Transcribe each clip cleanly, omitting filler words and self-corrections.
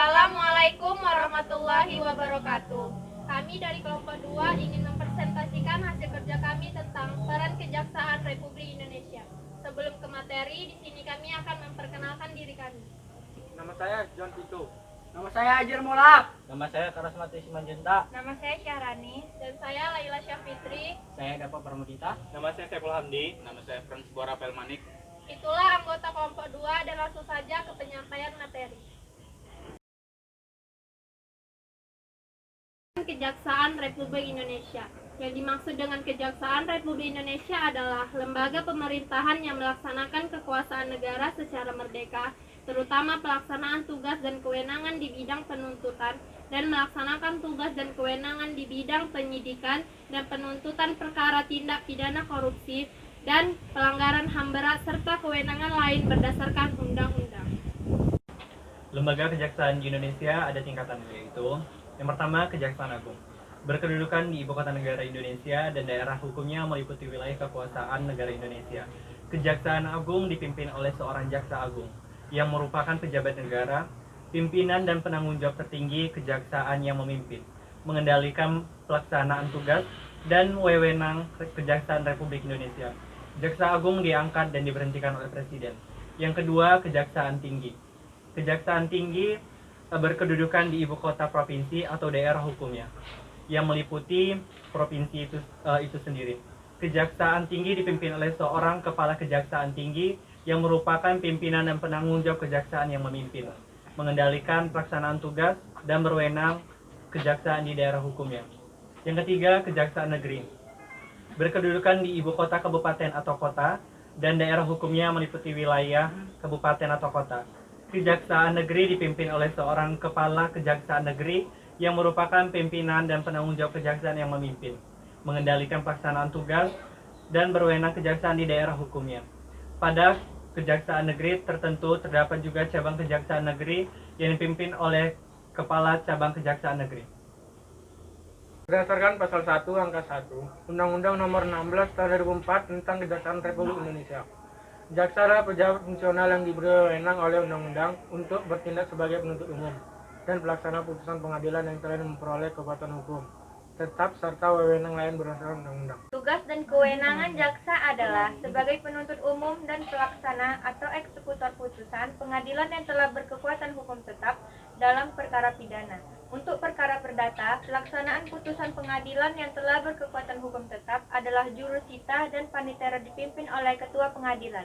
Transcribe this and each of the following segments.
Assalamualaikum warahmatullahi wabarakatuh. Kami dari kelompok 2 ingin mempresentasikan hasil kerja kami tentang peran Kejaksaan Republik Indonesia. Sebelum ke materi, di sini kami akan memperkenalkan diri kami. Nama saya John Tito. Nama saya Ajar Molak. Nama saya Karasmati Simanjunta. Nama saya Syahrani. Dan saya Laila Syafitri. Saya Dapat Pramudita. Nama saya Saiful Hamdi. Nama saya Frans Bora Pelmanik. Itulah anggota kelompok 2 dan langsung saja ke penyampaian materi. Kejaksaan Republik Indonesia. Yang dimaksud dengan Kejaksaan Republik Indonesia adalah lembaga pemerintahan yang melaksanakan kekuasaan negara secara merdeka, terutama pelaksanaan tugas dan kewenangan di bidang penuntutan dan melaksanakan tugas dan kewenangan di bidang penyidikan dan penuntutan perkara tindak pidana korupsi dan pelanggaran HAM berat serta kewenangan lain berdasarkan undang-undang. Lembaga kejaksaan di Indonesia ada tingkatan, yaitu yang pertama, Kejaksaan Agung. Berkedudukan di Ibu Kota Negara Indonesia dan daerah hukumnya meliputi wilayah kekuasaan negara Indonesia. Kejaksaan Agung dipimpin oleh seorang jaksa agung yang merupakan pejabat negara, pimpinan dan penanggung jawab tertinggi kejaksaan yang memimpin, mengendalikan pelaksanaan tugas dan wewenang Kejaksaan Republik Indonesia. Jaksa Agung diangkat dan diberhentikan oleh Presiden. Yang kedua, Kejaksaan Tinggi. Kejaksaan Tinggi berkedudukan di ibu kota provinsi atau daerah hukumnya, yang meliputi provinsi itu sendiri. Kejaksaan Tinggi dipimpin oleh seorang kepala Kejaksaan Tinggi yang merupakan pimpinan dan penanggung jawab kejaksaan yang memimpin, mengendalikan pelaksanaan tugas dan berwenang kejaksaan di daerah hukumnya. Yang ketiga, Kejaksaan Negeri. Berkedudukan di ibu kota kabupaten atau kota dan daerah hukumnya meliputi wilayah kabupaten atau kota. Kejaksaan Negeri dipimpin oleh seorang kepala Kejaksaan Negeri yang merupakan pimpinan dan penanggung jawab kejaksaan yang memimpin, mengendalikan pelaksanaan tugas dan berwenang kejaksaan di daerah hukumnya. Pada Kejaksaan Negeri tertentu terdapat juga cabang Kejaksaan Negeri yang dipimpin oleh Kepala Cabang Kejaksaan Negeri. Berdasarkan pasal 1 angka 1 Undang-Undang Nomor 16 Tahun 2004 tentang Kejaksaan Republik Indonesia. Jaksa adalah pejabat fungsional yang diberi wewenang oleh undang-undang untuk bertindak sebagai penuntut umum dan pelaksana putusan pengadilan yang telah memperoleh kekuatan hukum tetap serta wewenang lain berdasarkan undang-undang. Tugas dan kewenangan jaksa adalah sebagai penuntut umum dan pelaksana atau eksekutor putusan pengadilan yang telah berkekuatan hukum tetap dalam perkara pidana. Untuk perkara perdata, pelaksanaan putusan pengadilan yang telah berkekuatan hukum tetap adalah jurusita dan panitera dipimpin oleh ketua pengadilan.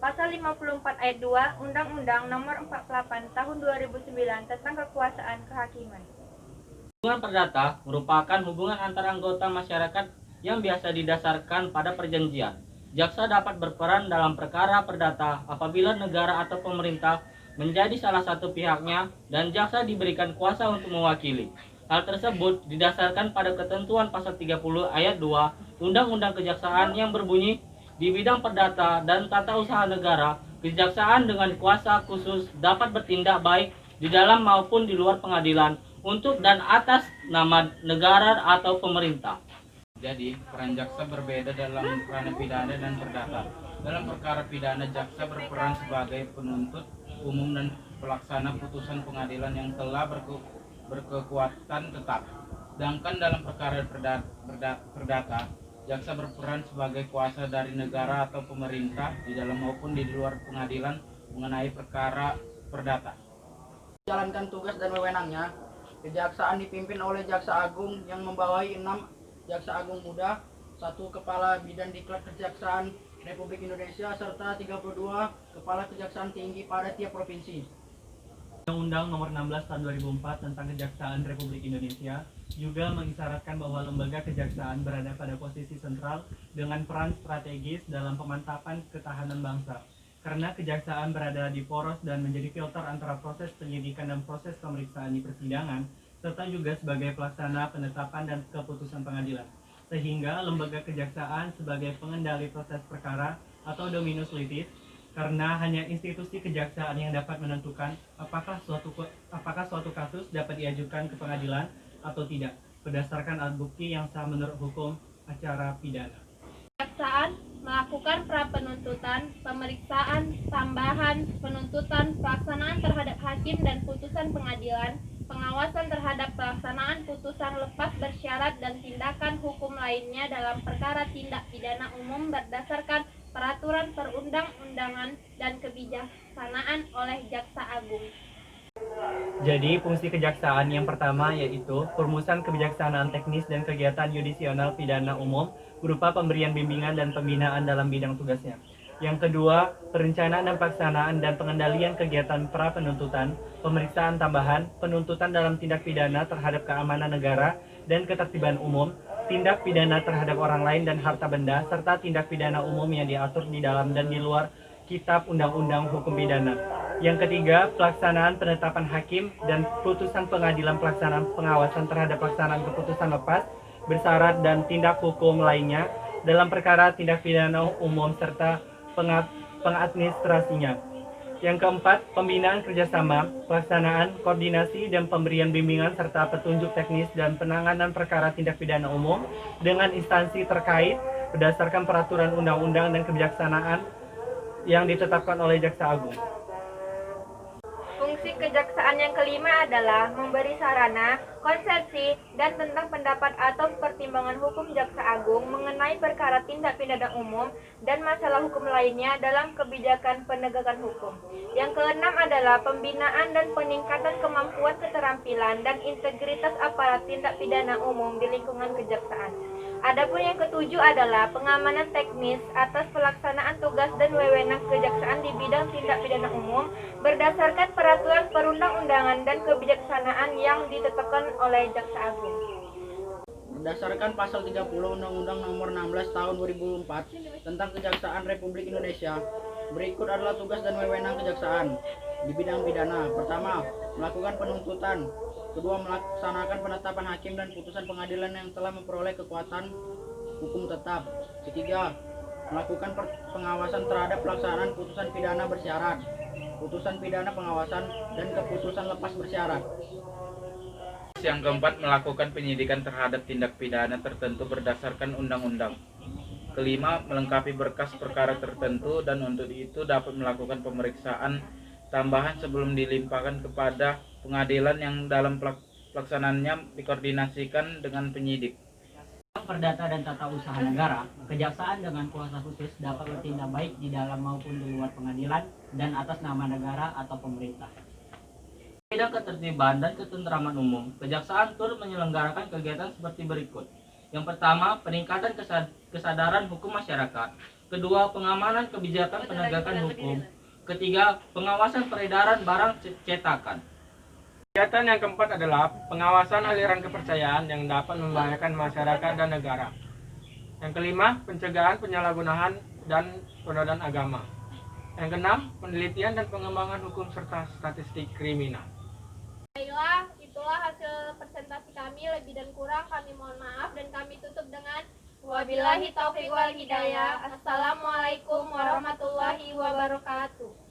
Pasal 54 ayat 2 Undang-Undang Nomor 48 Tahun 2009 tentang Kekuasaan Kehakiman. Hubungan perdata merupakan hubungan antara anggota masyarakat yang biasa didasarkan pada perjanjian. Jaksa dapat berperan dalam perkara perdata apabila negara atau pemerintah menjadi salah satu pihaknya dan jaksa diberikan kuasa untuk mewakili. Hal tersebut didasarkan pada ketentuan pasal 30 ayat 2 Undang-Undang Kejaksaan yang berbunyi, di bidang perdata dan tata usaha negara, kejaksaan dengan kuasa khusus dapat bertindak baik di dalam maupun di luar pengadilan untuk dan atas nama negara atau pemerintah. Jadi, peran jaksa berbeda dalam ranah pidana dan perdata. Dalam perkara pidana, jaksa berperan sebagai penuntut umum dan pelaksana putusan pengadilan yang telah berkekuatan tetap. Sedangkan dalam perkara perdata, jaksa berperan sebagai kuasa dari negara atau pemerintah di dalam maupun di luar pengadilan mengenai perkara perdata. Menjalankan tugas dan wewenangnya, kejaksaan dipimpin oleh jaksa agung yang membawahi 6 jaksa agung muda, 1 kepala bidang diklat kejaksaan Republik Indonesia, serta 32 kepala kejaksaan tinggi pada tiap provinsi. Undang-Undang Nomor 16 Tahun 2004 tentang Kejaksaan Republik Indonesia juga mengisyaratkan bahwa lembaga kejaksaan berada pada posisi sentral dengan peran strategis dalam pemantapan ketahanan bangsa. Karena kejaksaan berada di poros dan menjadi filter antara proses penyidikan dan proses pemeriksaan di persidangan, serta juga sebagai pelaksana penetapan dan keputusan pengadilan. Sehingga lembaga kejaksaan sebagai pengendali proses perkara atau dominus litis, karena hanya institusi kejaksaan yang dapat menentukan apakah suatu kasus dapat diajukan ke pengadilan atau tidak, berdasarkan alat bukti yang sah menurut hukum acara pidana. Kejaksaan melakukan pra-penuntutan, pemeriksaan, tambahan, penuntutan, pelaksanaan terhadap hakim dan putusan pengadilan, pengawasan terhadap pelaksanaan putusan lepas bersyarat dan tindakan hukum lainnya dalam perkara tindak pidana umum berdasarkan peraturan perundang-undangan dan kebijaksanaan oleh Jaksa Agung. Jadi, fungsi kejaksaan yang pertama yaitu perumusan kebijaksanaan teknis dan kegiatan yudisional pidana umum berupa pemberian bimbingan dan pembinaan dalam bidang tugasnya. Yang kedua, perencanaan dan pelaksanaan dan pengendalian kegiatan pra-penuntutan, pemeriksaan tambahan, penuntutan dalam tindak pidana terhadap keamanan negara dan ketertiban umum, tindak pidana terhadap orang lain dan harta benda, serta tindak pidana umum yang diatur di dalam dan di luar Kitab Undang-Undang Hukum Pidana. Yang ketiga, pelaksanaan penetapan hakim dan putusan pengadilan, pelaksanaan pengawasan terhadap pelaksanaan keputusan lepas bersyarat dan tindak hukum lainnya dalam perkara tindak pidana umum serta pengadministrasinya. Yang keempat, pembinaan kerjasama, pelaksanaan, koordinasi, dan pemberian bimbingan serta petunjuk teknis dan penanganan perkara tindak pidana umum dengan instansi terkait berdasarkan peraturan undang-undang dan kebijaksanaan yang ditetapkan oleh Jaksa Agung. Fungsi kejaksaan yang kelima adalah memberi sarana, konsepsi, dan tentang pendapat atau pertimbangan hukum Jaksa Agung mengenai perkara tindak pidana umum dan masalah hukum lainnya dalam kebijakan penegakan hukum. Yang keenam adalah pembinaan dan peningkatan kemampuan, keterampilan, dan integritas aparat tindak pidana umum di lingkungan kejaksaan. Adapun yang ketujuh adalah pengamanan teknis atas pelaksanaan tugas dan wewenang kejaksaan di bidang tindak pidana umum berdasarkan peraturan perundang-undangan dan kebijaksanaan yang ditetapkan oleh Jaksa Agung. Berdasarkan pasal 30 Undang-Undang Nomor 16 Tahun 2004 tentang Kejaksaan Republik Indonesia, berikut adalah tugas dan wewenang kejaksaan di bidang pidana. Pertama, melakukan penuntutan. Kedua, melaksanakan penetapan hakim dan putusan pengadilan yang telah memperoleh kekuatan hukum tetap. Ketiga, melakukan pengawasan terhadap pelaksanaan putusan pidana bersyarat, putusan pidana pengawasan, dan keputusan lepas bersyarat. Yang keempat, melakukan penyidikan terhadap tindak pidana tertentu berdasarkan undang-undang. Kelima, melengkapi berkas perkara tertentu dan untuk itu dapat melakukan pemeriksaan tambahan sebelum dilimpahkan kepada pengadilan yang dalam pelaksanaannya dikoordinasikan dengan penyidik. Perdata dan tata usaha negara, kejaksaan dengan kuasa khusus dapat bertindak baik di dalam maupun di luar pengadilan dan atas nama negara atau pemerintah. Bidang ketertiban dan ketentraman umum, kejaksaan turut menyelenggarakan kegiatan seperti berikut. Yang pertama, peningkatan kesadaran hukum masyarakat. Kedua, pengamanan kebijakan penegakan hukum. Ketiga, pengawasan peredaran barang cetakan. Kegiatan yang keempat adalah pengawasan aliran kepercayaan yang dapat membahayakan masyarakat dan negara. Yang kelima, pencegahan penyalahgunaan dan penodaan agama. Yang keenam, penelitian dan pengembangan hukum serta statistik kriminal. Baiklah, itulah hasil presentasi kami. Lebih dan kurang kami mohon maaf dan kami tutup dengan wabillahi taufiq wal hidayah. Assalamualaikum warahmatullahi wabarakatuh.